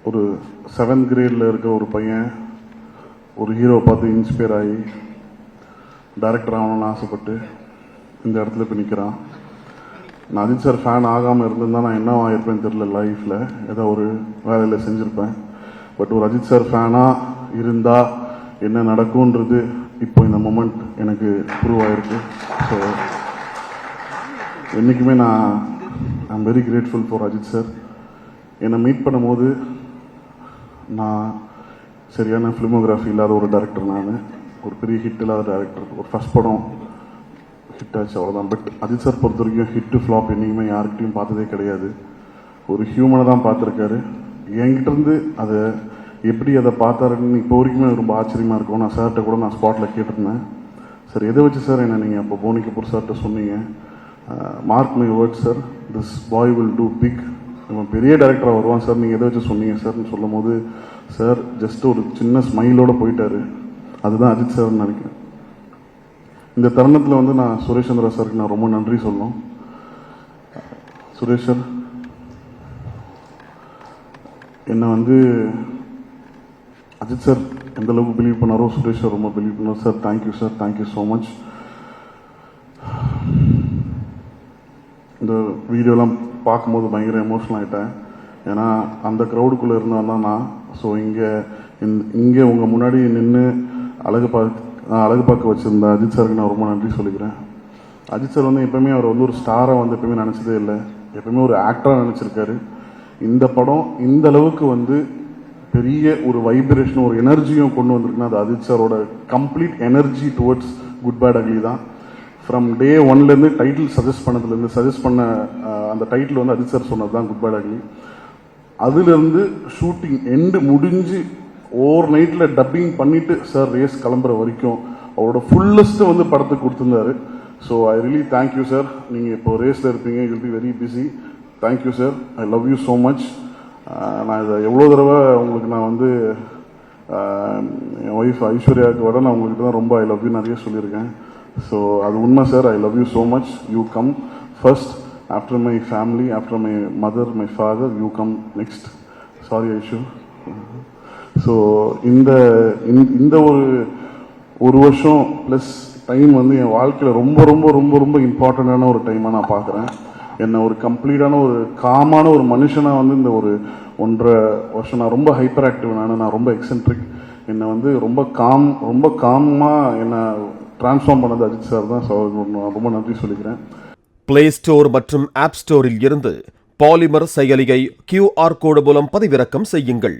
ஒரு 7th கிரேடில் இருக்க ஒரு பையன் ஒரு ஹீரோ பார்த்து இன்ஸ்பயர் ஆகி டைரக்டர் ஆகணும்னு ஆசைப்பட்டு இந்த இடத்துல இப்போ நிற்கிறான். நான் அஜித் சார் ஃபேன் ஆகாமல் இருந்திருந்தால் நான் என்ன ஆகிருப்பேன்னு தெரியல. லைஃப்பில் ஏதோ ஒரு வேலையில் செஞ்சுருப்பேன். பட் ஒரு அஜித் சார் ஃபேனாக இருந்தால் என்ன நடக்கும்ன்றது இப்போ இந்த மொமெண்ட் எனக்கு ப்ரூவ் ஆகிருக்கு. ஸோ என்றைக்குமே I'm very grateful for Ajith sir. என்னை மீட் பண்ணும்போது நான் சரியான ஃபிலிமோகிராஃபி இல்லாத ஒரு டைரக்டர், நான் ஒரு பெரிய ஹிட் இல்லாத டைரக்டர். ஒரு ஃபஸ்ட் படம் ஹிட் ஆச்சு, அவ்வளோதான். பட் அஜித் சார் பொறுத்த வரைக்கும் ஹிட்டு ஃப்ளாப் என்றைக்குமே யார்கிட்டையும் பார்த்ததே கிடையாது. ஒரு ஹியூமனை தான் பார்த்துருக்காரு. என்கிட்டருந்து அதை எப்படி அதை பார்த்தாருன்னு இப்போ வரைக்குமே ரொம்ப ஆச்சரியமாக இருக்கும். நான் சார்கிட்ட கூட நான் ஸ்பாட்டில் கேட்டிருந்தேன், சார் எதை வச்சு சார் என்ன நீங்கள் அப்போ போனி கபூர் சார்கிட்ட சொன்னீங்க? Mark my word sir, this boy will do big, இவன் பெரிய டைரக்டராக வருவான் சார், நீங்கள் எதை வச்சு சொன்னீங்க சார்னு சொல்லும் போது சார் ஜஸ்ட் ஒரு சின்ன ஸ்மைலோடு போயிட்டாரு. அதுதான் அஜித் சார்னு நினைக்கிறேன். இந்த தருணத்தில் நான் சுரேஷ் சந்திரா சாருக்கு நான் ரொம்ப நன்றி சொல்லணும். சுரேஷ் சார் என்னை அஜித் சார் எந்த அளவுக்கு பிலீவ் பண்ணாரோ சுரேஷ் சார் ரொம்ப பிலீவ் பண்ணார். Sir thank you sir, thank you so much. இந்த வீடியோலாம் பார்க்கும்போது பயங்கர எமோஷனல் ஆகிட்டேன். ஏன்னா அந்த க்ரௌடுக்குள்ளே இருந்தால் தான் நான். ஸோ இங்கே உங்கள் முன்னாடி நின்று அழகு பார்க்க வச்சுருந்த அஜித் சாருக்கு நான் ரொம்ப நன்றி சொல்லிக்கிறேன். அஜித் சார் எப்போயுமே அவர் ஒரு ஸ்டாரை எப்போயுமே நினச்சதே இல்லை. எப்போயுமே ஒரு ஆக்டராக நினச்சிருக்காரு. இந்த படம் இந்த அளவுக்கு பெரிய ஒரு வைப்ரேஷன், ஒரு எனர்ஜியும் கொண்டு வந்திருக்குன்னா அது அஜித் சாரோட complete energy towards Good bad Ugly தான். ஃப்ரம் டே ஒன்லேருந்து டைட்டில் சஜஸ்ட் பண்ண அந்த டைட்டில் அஜித் சார் சொன்னது தான் குட் பேட் அக்லி. அதுலேருந்து ஷூட்டிங் எண்டு முடிஞ்சு ஓவர் நைட்டில் டப்பிங் பண்ணிவிட்டு சார் ரேஸ் கிளம்புற வரைக்கும் அவரோட ஃபுல்லஸ்ட்டு படத்துக்கு கொடுத்துருந்தாரு. So I really thank you sir. நீங்கள் இப்போ ரேஸில் இருப்பீங்க, you will be very busy. Thank you sir, I love you so much. நான் இதை எவ்வளோ தடவை உங்களுக்கு நான் என் ஒய்ஃப் ஐஸ்வர்யாவுக்கு விட நான் உங்கள்கிட்ட தான் ரொம்ப ஐ லவ் யூ நிறைய சொல்லியிருக்கேன். ஸோ அது உண்மை sir. I love you so much. You come first, after my family, after my mother, my father, you come next. Sorry Aishu. So இந்த ஒரு வருஷம் ப்ளஸ் டைம் என் வாழ்க்கையில் ரொம்ப ரொம்ப ரொம்ப ரொம்ப இம்பார்ட்டண்ட்டான ஒரு டைமாக நான் பார்க்குறேன். என்னை ஒரு கம்ப்ளீட்டான ஒரு காமான ஒரு மனுஷனாக இந்த ஒரு 1.5 வருஷம் நான் ரொம்ப ஹைப்பர் ஆக்டிவ், நான் ரொம்ப எக்ஸென்ட்ரிக். என்னை ரொம்ப காமாக என்னை டிரான்ஸ்ஃபார்ம் பண்ணது அஜித் சார் தான். ஸோ நான் ரொம்ப நன்றி சொல்லிக்கிறேன். பிளே ஸ்டோர் மற்றும் ஆப் ஸ்டோரில் இருந்து பாலிமர் செயலியை QR கோடு மூலம் பதிவிறக்கம் செய்யுங்கள்.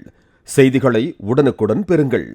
செய்திகளை உடனுக்குடன் பெறுங்கள்.